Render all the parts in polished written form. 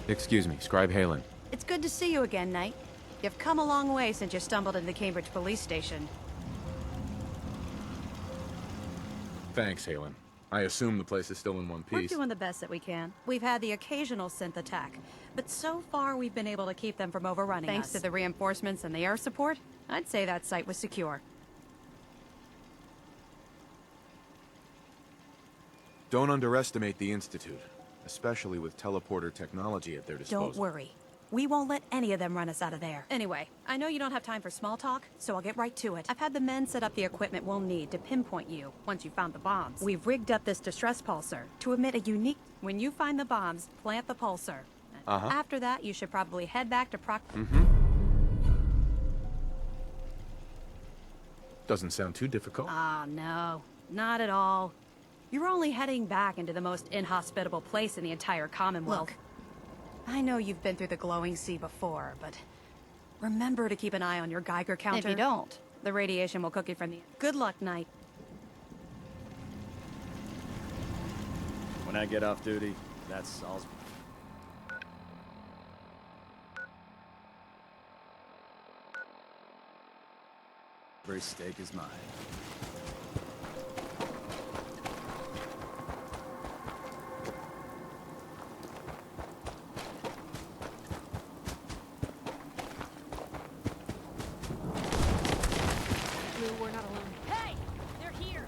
Excuse me, Scribe Halen. It's good to see you again, Knight. You've come a long way since you stumbled into the Cambridge police station. Thanks, Halen. I assume the place is still in one We're piece. doing the best that we can. We've had the occasional synth attack, but so far we've been able to keep them from overrunning us. Thanks to the reinforcements and the air support, I'd say that site was secure. Don't underestimate the Institute, especially with teleporter technology at their disposal. Don't worry. We won't let any of them run us out of there. Anyway, I know you don't have time for small talk, so I'll get right to it. I've had the men set up the equipment we'll need to pinpoint you once you found the bombs. We've rigged up this distress pulsar to emit a unique... When you find the bombs, plant the pulsar. After that, you should probably head back to Doesn't sound too difficult. No, not at all. You're only heading back into the most inhospitable place in the entire Commonwealth. Look, I know you've been through the glowing sea before, but remember to keep an eye on your Geiger counter. If you don't, the radiation will cook you from the... Good luck, Knight. When I get off duty, that's all. Every stake is mine. We're not alone. Hey! They're here!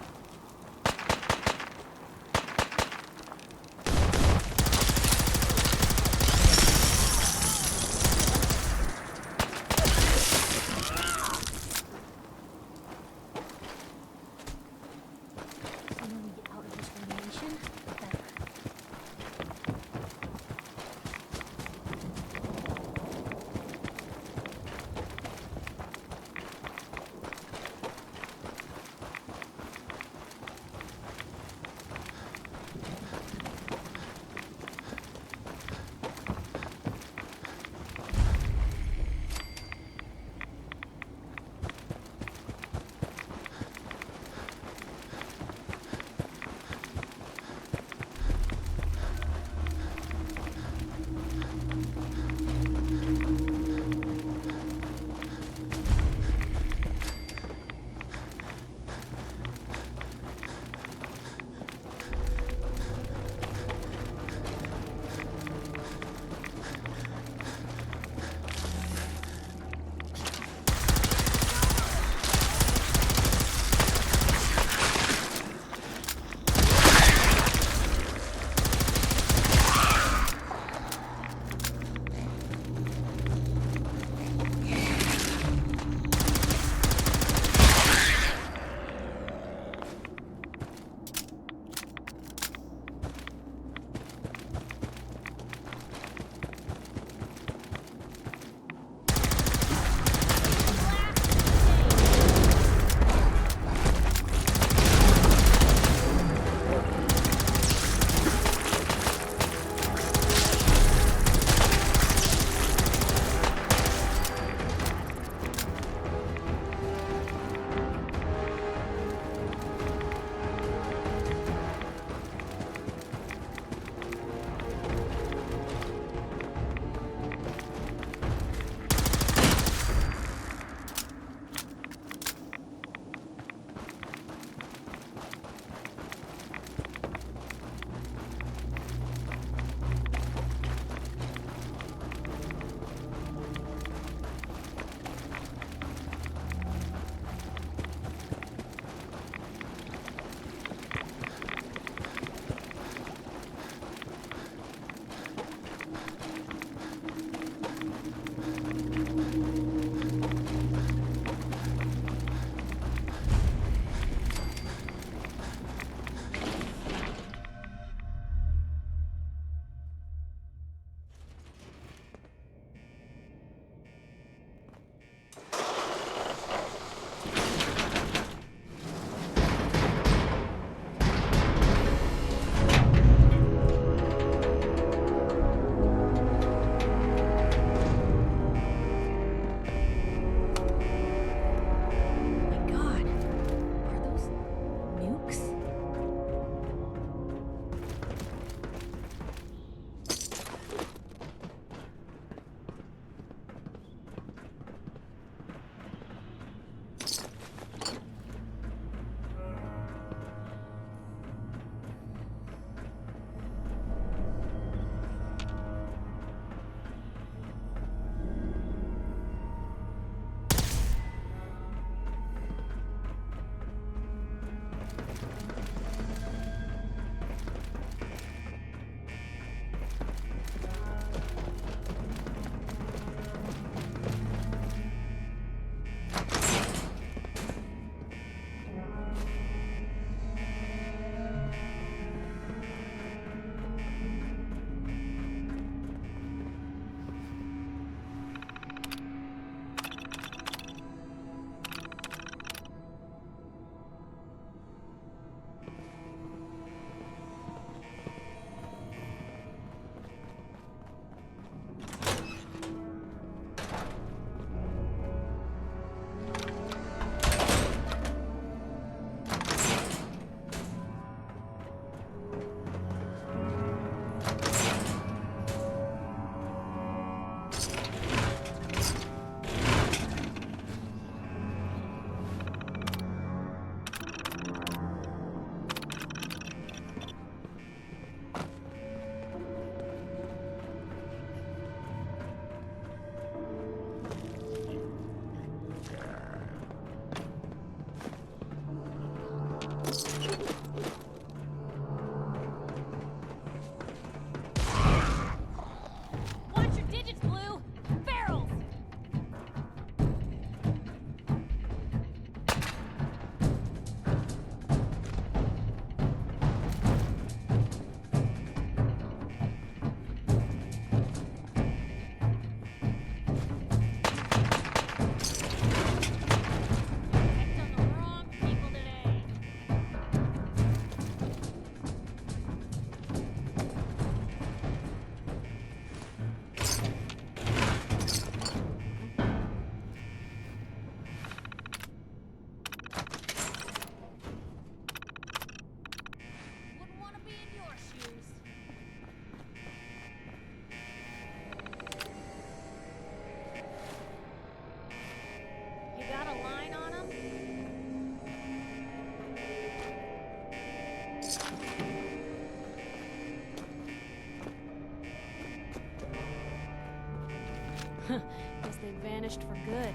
vanished for good.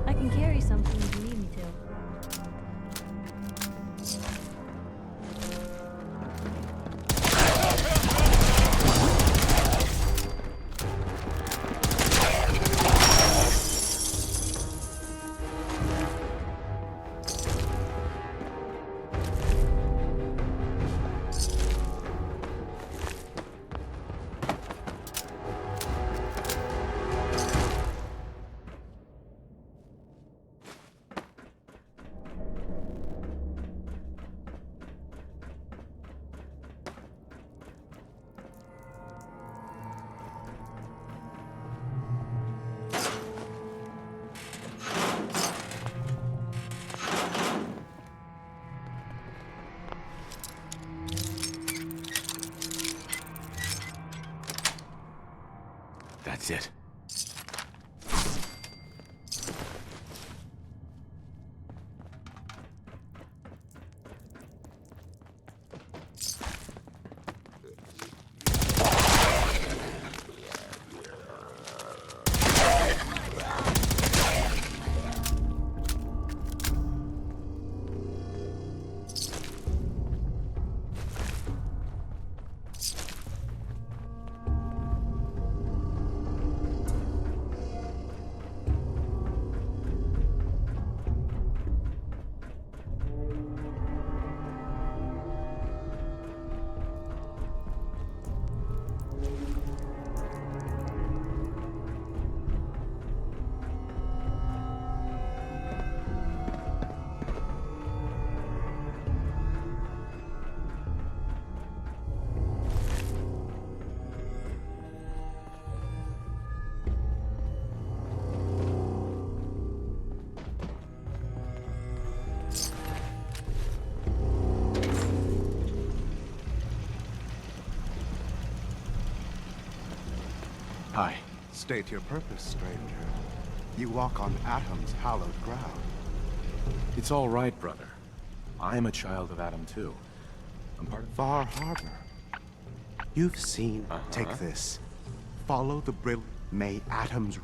I can carry something if you need me to. That's it. Hi. State your purpose, stranger. You walk on Atom's hallowed ground. It's all right, brother. I'm a child of Adam, too. I'm part of... Far Harbor. You've seen. Take this. Follow the brilliant. May Atom's...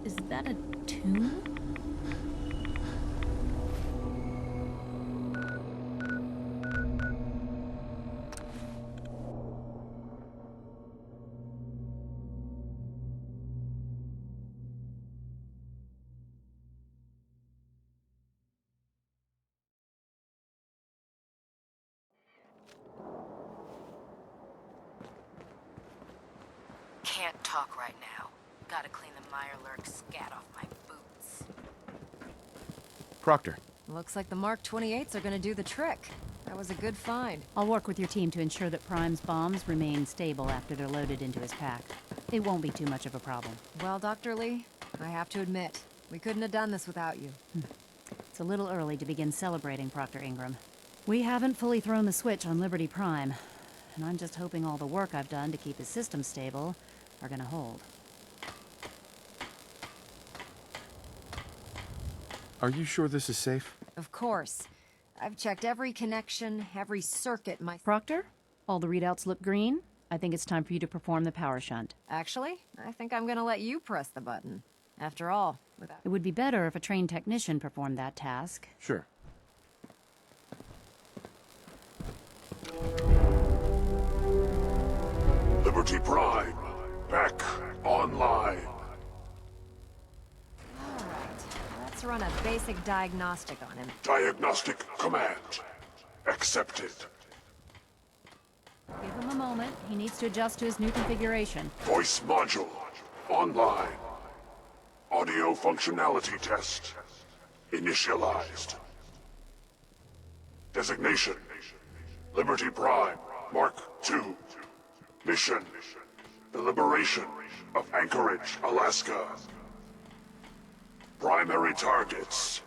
Is that a tomb? Can't talk right now. Gotta clean the Mirelurk scat off my boots. Proctor, Looks like the Mark 28s are gonna do the trick. That was a good find. I'll work with your team to ensure that Prime's bombs remain stable after they're loaded into his pack. It won't be too much of a problem. Well, Dr. Lee, I have to admit, we couldn't have done this without you. It's a little early to begin celebrating, Proctor Ingram. We haven't fully thrown the switch on Liberty Prime, and I'm just hoping all the work I've done to keep his system stable are gonna hold. are you sure this is safe? Of course. I've checked every connection, every circuit Proctor, all the readouts look green. I think it's time for you to perform the power shunt. Actually, I think I'm gonna let you press the button. After all, without... It would be better if a trained technician performed that task. Sure. Liberty Prime, back online. Alright, let's run a basic diagnostic on him. Diagnostic command accepted. Give him a moment. He needs to adjust to his new configuration. Voice module online. Audio functionality test initialized. Designation: Liberty Prime Mark II. Mission: the liberation of Anchorage, Alaska. Primary targets: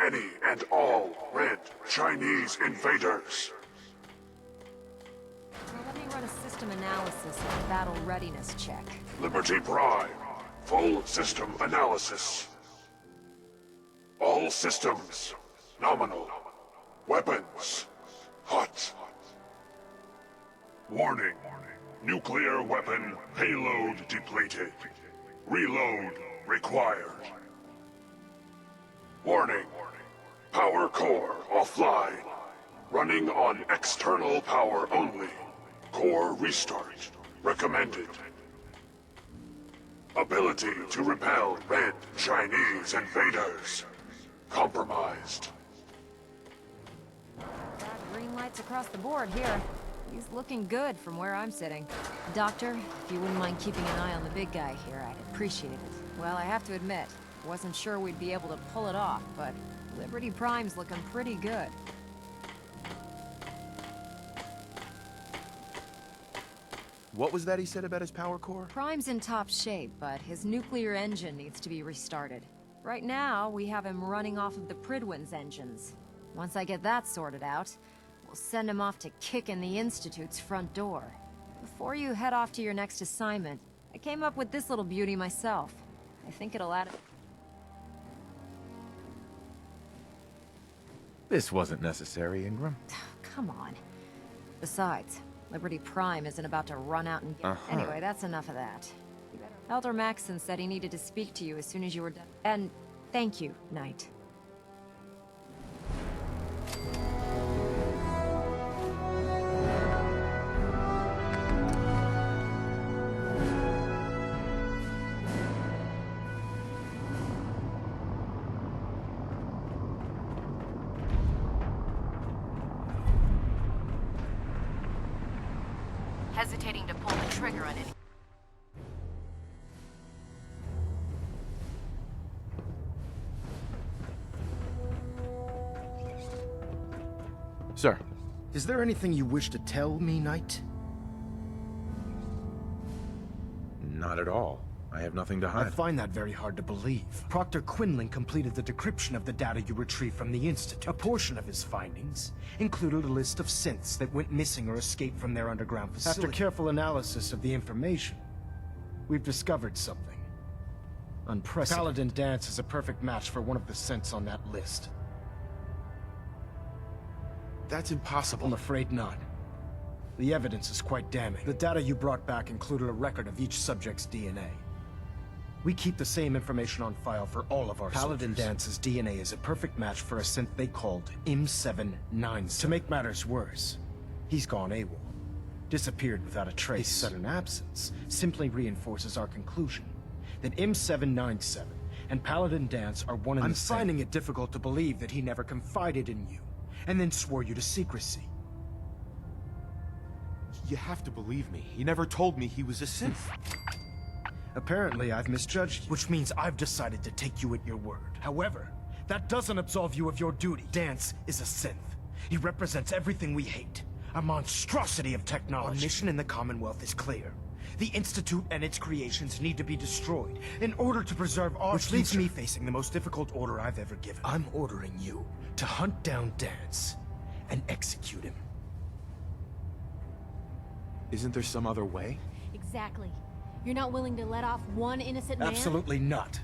any and all red Chinese invaders. Now let me run a system analysis and battle readiness check. Liberty Prime, full system analysis. All systems nominal. Weapons hot. Warning: nuclear weapon payload depleted. Reload required. Warning: power core offline. Running on external power only. Core restart recommended. Ability to repel red Chinese invaders compromised. Got green lights across the board here. He's looking good from where I'm sitting. Doctor, if you wouldn't mind keeping an eye on the big guy here, I'd appreciate it. Well, I have to admit, wasn't sure we'd be able to pull it off, but Liberty Prime's looking pretty good. What was that he said about his power core? Prime's in top shape, but his nuclear engine needs to be restarted. Right now, we have him running off of the Pridwin's engines. Once I get that sorted out, we'll send him off to kick in the Institute's front door. Before you head off to your next assignment, I came up with this little beauty myself. I think it'll add... This wasn't necessary, Ingram. Come on. Besides, Liberty Prime isn't about to run out and get... Anyway, that's enough of that. Elder Maxson said he needed to speak to you as soon as you were done. And thank you, Knight. hesitating to pull the trigger on it. Sir, Is there anything you wish to tell me, Knight? not at all. I have nothing to I hide. find that very hard to believe. Proctor Quinlan completed the decryption of the data you retrieved from the Institute. A portion of his findings included a list of synths that went missing or escaped from their underground facility. After careful analysis of the information, we've discovered something unprecedented. Paladin Dance is a perfect match for one of the synths on that list. That's impossible. I'm afraid not. The evidence is quite damning. The data you brought back included a record of each subject's DNA. We keep the same information on file for all of our Paladin Dance's DNA is a perfect match for a synth they called M797. To make matters worse, he's gone AWOL. Disappeared without a trace. His sudden absence simply reinforces our conclusion that M797 and Paladin Dance are one and the same. I'm finding it difficult to believe that he never confided in you, and then swore you to secrecy. You have to believe me. He never told me he was a synth. Apparently, I've misjudged you, which means I've decided to take you at your word. However, that doesn't absolve you of your duty. Dance is a synth. He represents everything we hate. A monstrosity of technology. Our mission in the Commonwealth is clear. The Institute and its creations need to be destroyed in order to preserve our future. Which leaves me facing the most difficult order I've ever given. I'm ordering you to hunt down Dance and execute him. Isn't there some other way? Exactly. You're not willing to let off one innocent man? Absolutely not.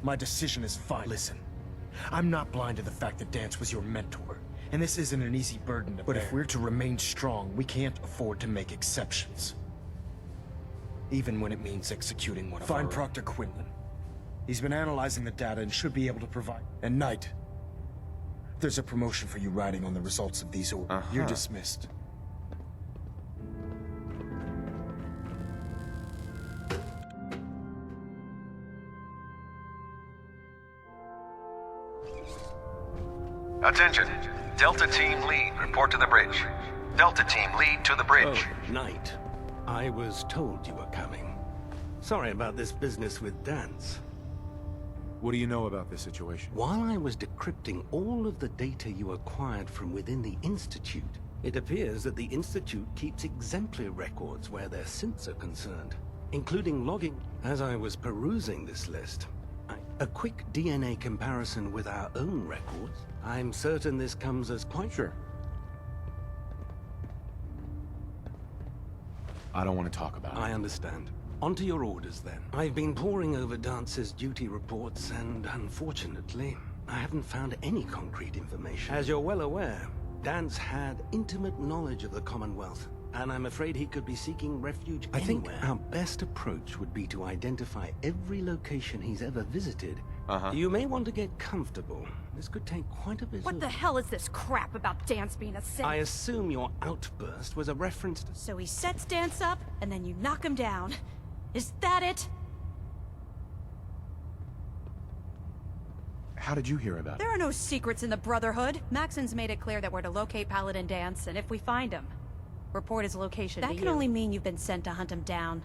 My decision is final. Listen, I'm not blind to the fact that Dance was your mentor, and this isn't an easy burden to bear. But if we're to remain strong, we can't afford to make exceptions. Even when it means executing one of our own. Find Proctor Quinlan. He's been analyzing the data and should be able to provide... And Knight, there's a promotion for you riding on the results of these orders. You're dismissed. Attention. Delta Team Lead, report to the bridge. Delta Team Lead to the bridge. Oh, Knight. I was told you were coming. Sorry about this business with Dance. What do you know about this situation? While I was decrypting all of the data you acquired from within the Institute, it appears that the Institute keeps exemplary records where their synths are concerned, including logging. As I was perusing this list, a quick DNA comparison with our own records, I'm certain this comes as quite... Sure. I don't want to talk about it. I understand. On to your orders, then. I've been poring over Dance's duty reports, and unfortunately, I haven't found any concrete information. As you're well aware, Dance had intimate knowledge of the Commonwealth, and I'm afraid he could be seeking refuge anywhere. I think our best approach would be to identify every location he's ever visited. You may want to get comfortable. This could take quite a bit What the hell is this crap about Dance being a synth? I assume your outburst was a reference to... So he sets Dance up, and then you knock him down. Is that it? How did you hear about it? There are no secrets in the Brotherhood. Maxon's made it clear that we're to locate Paladin Dance, and if we find him, report his location to you. That can only mean you've been sent to hunt him down.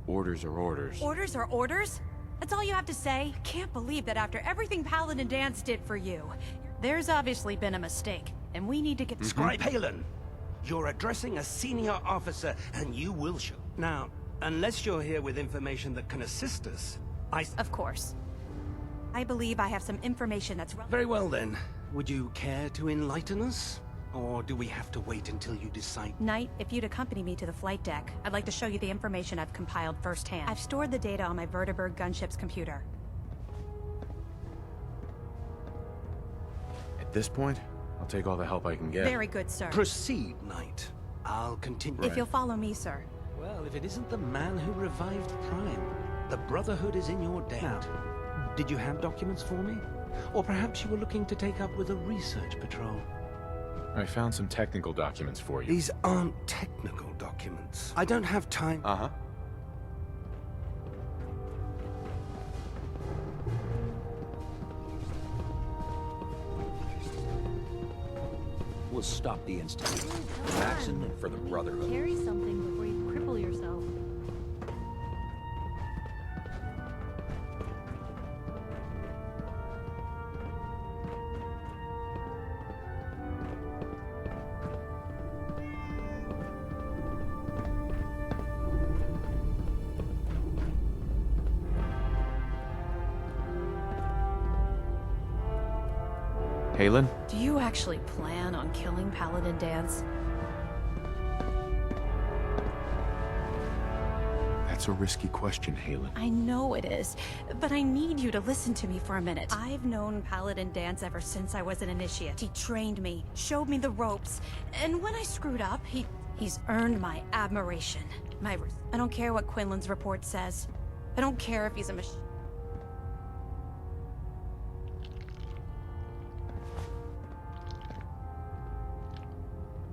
Orders are orders. Orders are orders? That's all you have to say? I can't believe that after everything Paladin Dance did for you, there's obviously been a mistake, and we need to get... Skyrim, you're addressing a senior officer, and you will show. Now, unless you're here with information that can assist us, Of course. I believe I have some information that's... Very well, then. Would you care to enlighten us? Or do we have to wait until you decide? Knight, if you'd accompany me to the flight deck, I'd like to show you the information I've compiled firsthand. I've stored the data on my Vertibird gunship's computer. At this point, I'll take all the help I can get. Very good, sir. Proceed, Knight. I'll continue. If you'll follow me, sir. Well, if it isn't the man who revived Prime, the Brotherhood is in your debt. Now, did you have documents for me? Or perhaps you were looking to take up with a research patrol? I found some technical documents for you. These aren't technical documents. I don't have time. will stop the Institute. For Maxon and for the Brotherhood. Carry something before you cripple yourself. Halen? Do you actually plan on killing Paladin Dance? That's a risky question, Halen. I know it is, but I need you to listen to me for a minute. I've known Paladin Dance ever since I was an initiate. He trained me, showed me the ropes, and when I screwed up, he's earned my admiration. I don't care what Quinlan's report says. I don't care if he's a machine.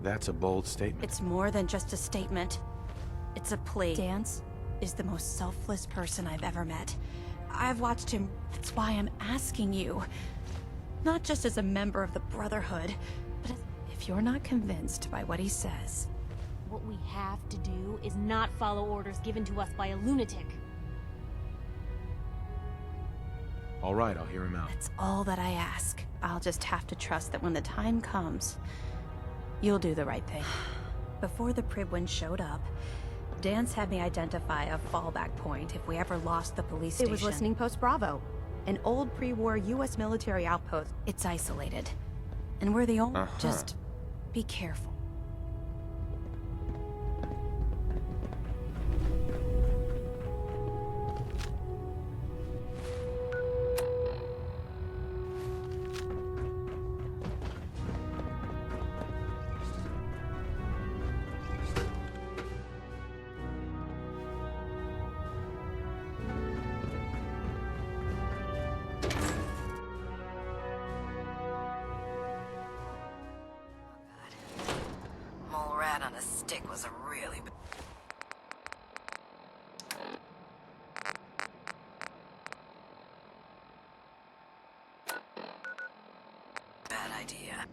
That's a bold statement. It's more than just a statement. It's a plea. Dance is the most selfless person I've ever met. I've watched him. That's why I'm asking you. Not just as a member of the Brotherhood, but if you're not convinced by what he says... What we have to do is not follow orders given to us by a lunatic. All right, I'll hear him out. That's all that I ask. I'll just have to trust that when the time comes, you'll do the right thing. Before the Pribwin showed up, Dance had me identify a fallback point if we ever lost the police station. It was Listening Post Bravo, an old pre-war U.S. military outpost. It's isolated, and we're the only... Just be careful. On a stick was a really bad idea.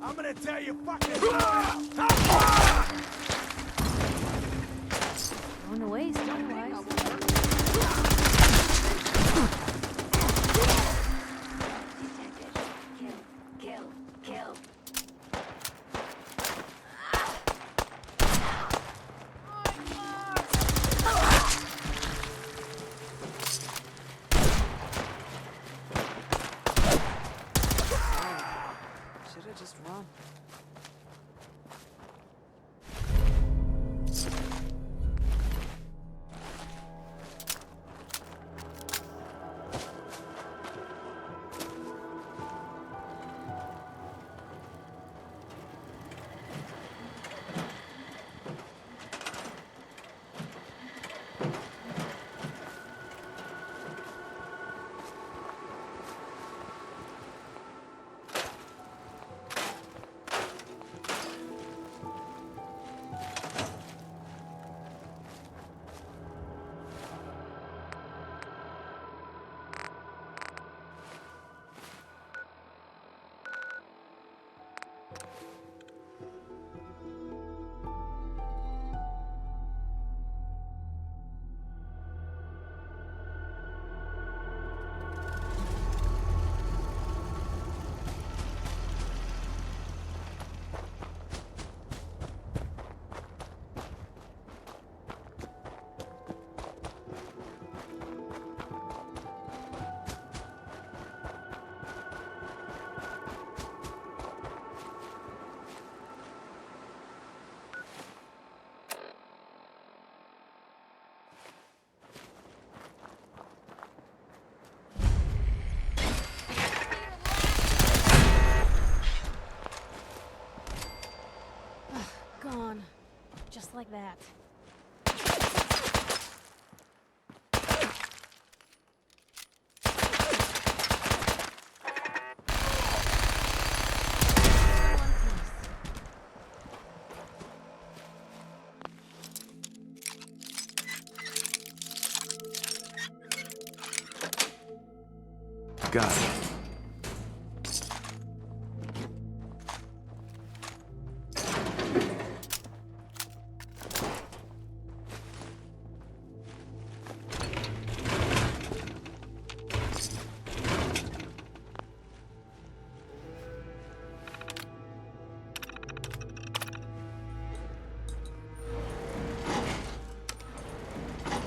I'm gonna tell you fucking... Going to waste, otherwise. Kill. Should've just run. Gone. Just like that. Got it.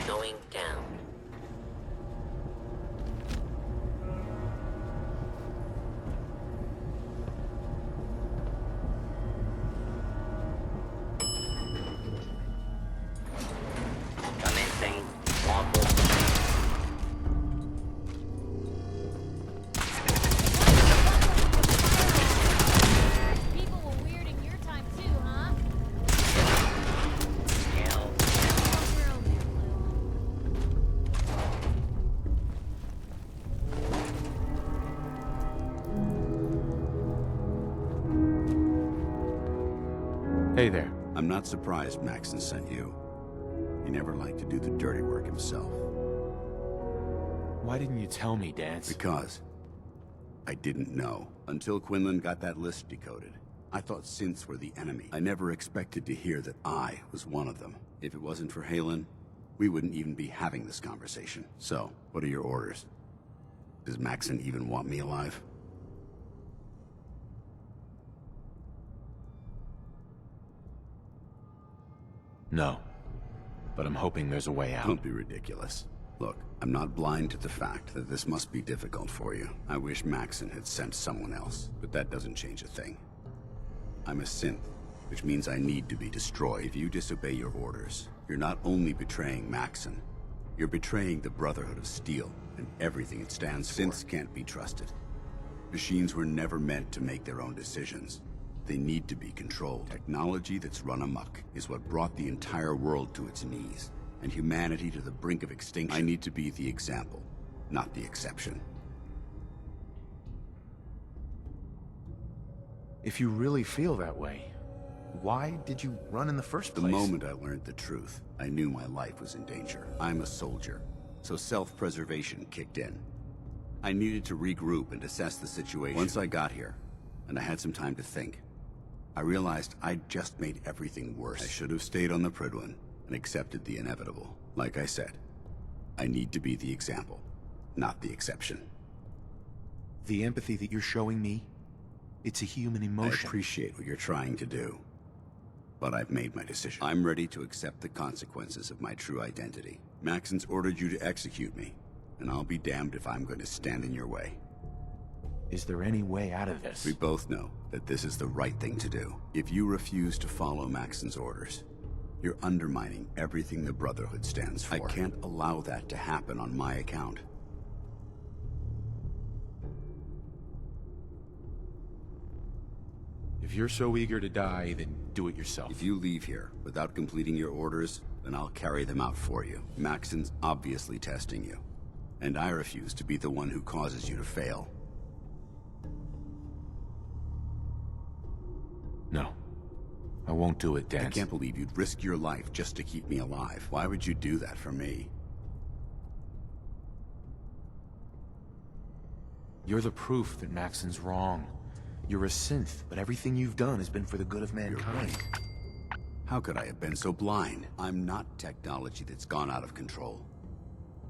Going down. Commencing awful. People were weird in your time too, huh? Kill. Your own there, Blue. Hey there. I'm not surprised Maxon sent you. He never liked to do the dirty work himself. Why didn't you tell me, Dance? Because I didn't know. Until Quinlan got that list decoded. I thought synths were the enemy. I never expected to hear that I was one of them. If it wasn't for Halen, we wouldn't even be having this conversation. So, what are your orders? Does Maxon even want me alive? No. But I'm hoping there's a way out. Don't be ridiculous. Look, I'm not blind to the fact that this must be difficult for you. I wish Maxon had sent someone else, but that doesn't change a thing. I'm a synth, which means I need to be destroyed. If you disobey your orders, you're not only betraying Maxon, you're betraying the Brotherhood of Steel and everything it stands for. Synths can't be trusted. Machines were never meant to make their own decisions. They need to be controlled. Technology that's run amok is what brought the entire world to its knees, and humanity to the brink of extinction. I need to be the example, not the exception. If you really feel that way, why did you run in the first place? The moment I learned the truth, I knew my life was in danger. I'm a soldier, so self-preservation kicked in. I needed to regroup and assess the situation. Once I got here, and I had some time to think, I realized I'd just made everything worse. I should have stayed on the Prydwen and accepted the inevitable. Like I said, I need to be the example, not the exception. The empathy that you're showing me, it's a human emotion. I appreciate what you're trying to do, but I've made my decision. I'm ready to accept the consequences of my true identity. Maxon's ordered you to execute me, and I'll be damned if I'm going to stand in your way. Is there any way out of this? We both know that this is the right thing to do. If you refuse to follow Maxon's orders, you're undermining everything the Brotherhood stands for. I can't allow that to happen on my account. If you're so eager to die, then do it yourself. If you leave here without completing your orders, then I'll carry them out for you. Maxon's obviously testing you, and I refuse to be the one who causes you to fail. No. I won't do it, Dan. I can't believe you'd risk your life just to keep me alive. Why would you do that for me? You're the proof that Maxon's wrong. You're a synth, but everything you've done has been for the good of mankind. How could I have been so blind? I'm not technology that's gone out of control.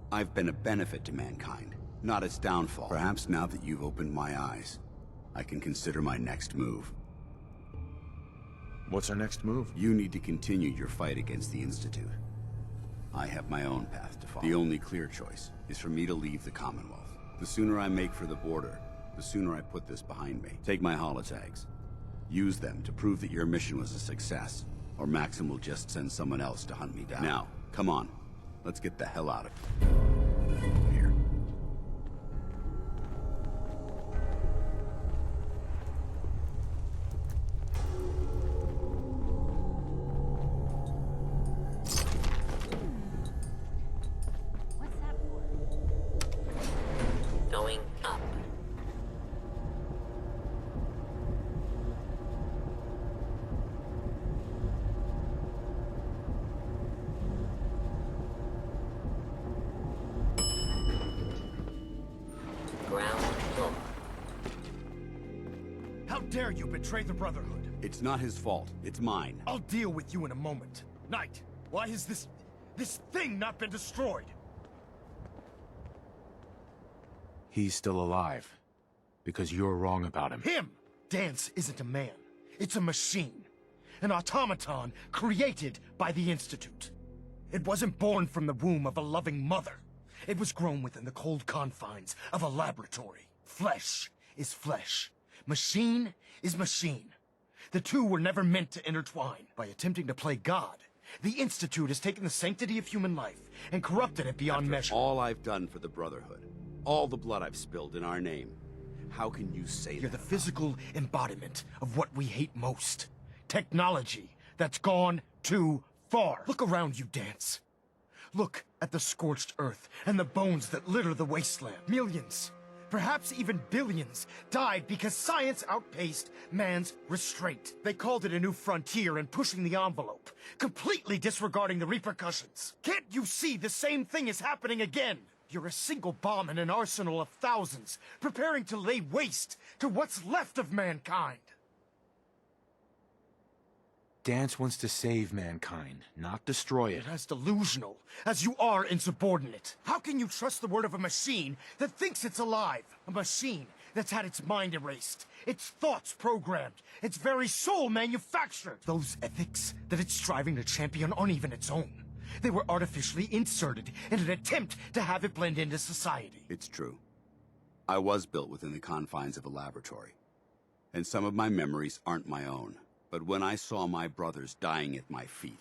I've been a benefit to mankind, not its downfall. Perhaps now that you've opened my eyes, I can consider my next move. What's our next move? You need to continue your fight against the Institute. I have my own path to follow. The only clear choice is for me to leave the Commonwealth. The sooner I make for the border, the sooner I put this behind me. Take my holotags. Use them to prove that your mission was a success, or Maxim will just send someone else to hunt me down. Now, come on. Let's get the hell out of here. What's that for? Going up. Ground floor. How dare you betray the Brotherhood? It's not his fault. It's mine. I'll deal with you in a moment. Knight, why has this thing not been destroyed? He's still alive. Because you're wrong about him. Him! Dance isn't a man. It's a machine. An automaton created by the Institute. It wasn't born from the womb of a loving mother. It was grown within the cold confines of a laboratory. Flesh is flesh. Machine is machine. The two were never meant to intertwine. By attempting to play God, the Institute has taken the sanctity of human life and corrupted it beyond measure. All I've done for the Brotherhood, all the blood I've spilled in our name, how can you say that? You're the physical embodiment of what we hate most. Technology that's gone too far. Look around you, Dance. Look at the scorched earth and the bones that litter the wasteland. Millions, perhaps even billions, died because science outpaced man's restraint. They called it a new frontier and pushing the envelope, completely disregarding the repercussions. Can't you see the same thing is happening again? You're a single bomb in an arsenal of thousands, preparing to lay waste to what's left of mankind. Dance wants to save mankind, not destroy it. You're as delusional as you are insubordinate. How can you trust the word of a machine that thinks it's alive? A machine that's had its mind erased, its thoughts programmed, its very soul manufactured. Those ethics that it's striving to champion aren't even its own. They were artificially inserted in an attempt to have it blend into society. It's true. I was built within the confines of a laboratory, and some of my memories aren't my own. But when I saw my brothers dying at my feet,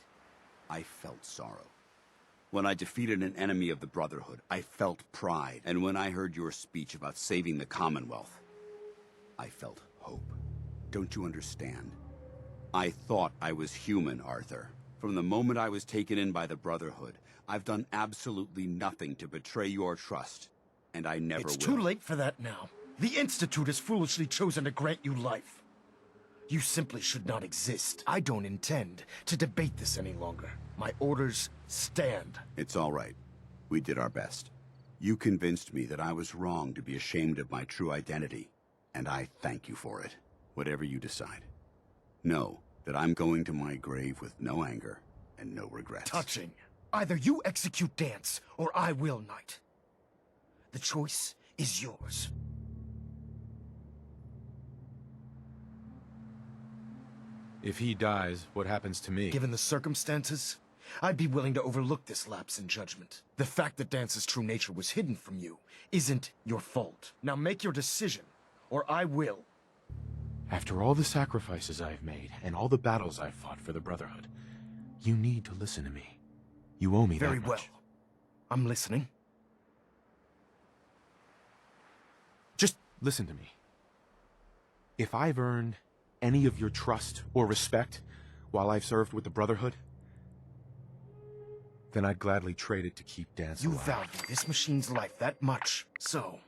I felt sorrow. When I defeated an enemy of the Brotherhood, I felt pride. And when I heard your speech about saving the Commonwealth, I felt hope. Don't you understand? I thought I was human, Arthur. From the moment I was taken in by the Brotherhood, I've done absolutely nothing to betray your trust, and I never will. It's too late for that now. The Institute has foolishly chosen to grant you life. You simply should not exist. I don't intend to debate this any longer. My orders stand. It's all right. We did our best. You convinced me that I was wrong to be ashamed of my true identity, and I thank you for it. Whatever you decide. Know that I'm going to my grave with no anger and no regrets. Touching. Either you execute Dance, or I will, Knight. The choice is yours. If he dies, what happens to me? Given the circumstances, I'd be willing to overlook this lapse in judgment. The fact that Dance's true nature was hidden from you isn't your fault. Now make your decision, or I will. After all the sacrifices I've made, and all the battles I've fought for the Brotherhood, you need to listen to me. You owe me that much. Very well. I'm listening. Just listen to me. If I've earned any of your trust or respect while I've served with the Brotherhood, then I'd gladly trade it to keep Dance alive. You value this machine's life that much, so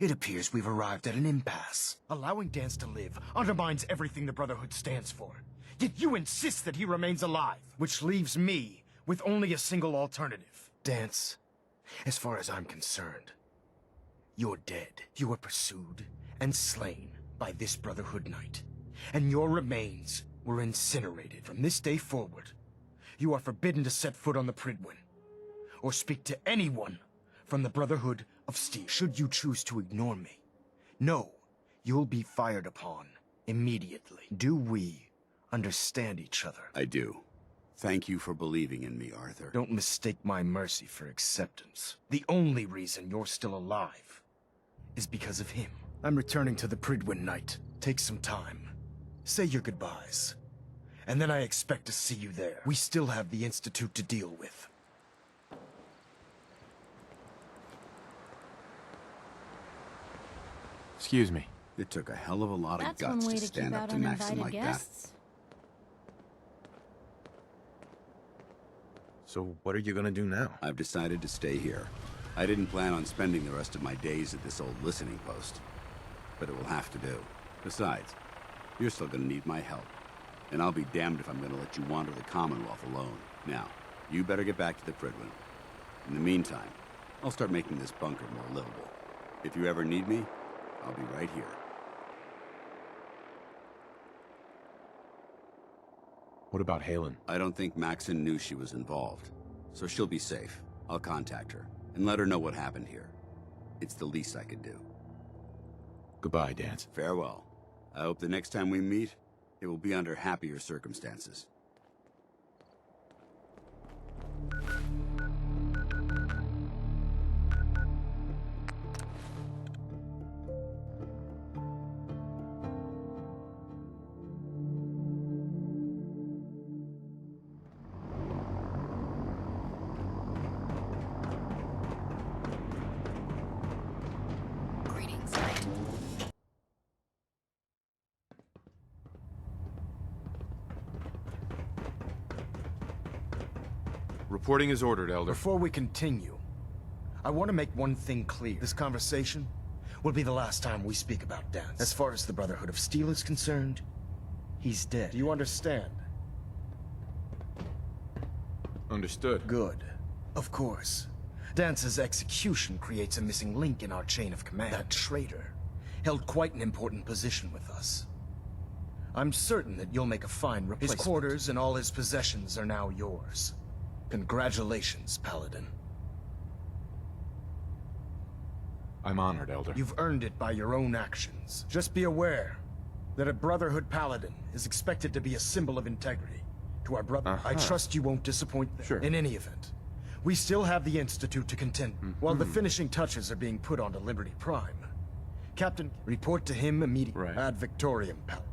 it appears we've arrived at an impasse. Allowing Dance to live undermines everything the Brotherhood stands for. Yet you insist that he remains alive, which leaves me with only a single alternative. Dance, as far as I'm concerned, you're dead. You were pursued and slain by this Brotherhood Knight, and your remains were incinerated. From this day forward, you are forbidden to set foot on the Pridwin, or speak to anyone from the Brotherhood of Steel. Should you choose to ignore me, know you'll be fired upon immediately. Do we understand each other? I do. Thank you for believing in me, Arthur. Don't mistake my mercy for acceptance. The only reason you're still alive is because of him. I'm returning to the Pridwin, Knight. Take some time. Say your goodbyes. And then I expect to see you there. We still have the Institute to deal with. Excuse me. It took a hell of a lot of That's guts one way to to stand keep up out to Maxon uninvited like guests. So what are you gonna do now? that. I've decided to stay here. I didn't plan on spending the rest of my days at this old listening post, but it will have to do. Besides, you're still gonna need my help, and I'll be damned if I'm gonna let you wander the Commonwealth alone. Now, you better get back to the Pridwin. In the meantime, I'll start making this bunker more livable. If you ever need me, I'll be right here. What about Halen? I don't think Maxon knew she was involved, so she'll be safe. I'll contact her and let her know what happened here. It's the least I could do. Goodbye, Dance. Farewell. I hope the next time we meet, it will be under happier circumstances. Reporting is ordered, Elder. Before we continue, I want to make one thing clear. This conversation will be the last time we speak about Dance. As far as the Brotherhood of Steel is concerned, he's dead. Do you understand? Understood. Good. Of course. Dance's execution creates a missing link in our chain of command. That traitor held quite an important position with us. I'm certain that you'll make a fine replacement. His quarters and all his possessions are now yours. Congratulations, Paladin. I'm honored, Elder. You've earned it by your own actions. Just be aware that a Brotherhood Paladin is expected to be a symbol of integrity to our brother. I trust you won't disappoint them. Sure. In any event, we still have the Institute to contend with. While the finishing touches are being put onto Liberty Prime, Captain, report to him immediately. Right. Ad Victoriam, Paladin.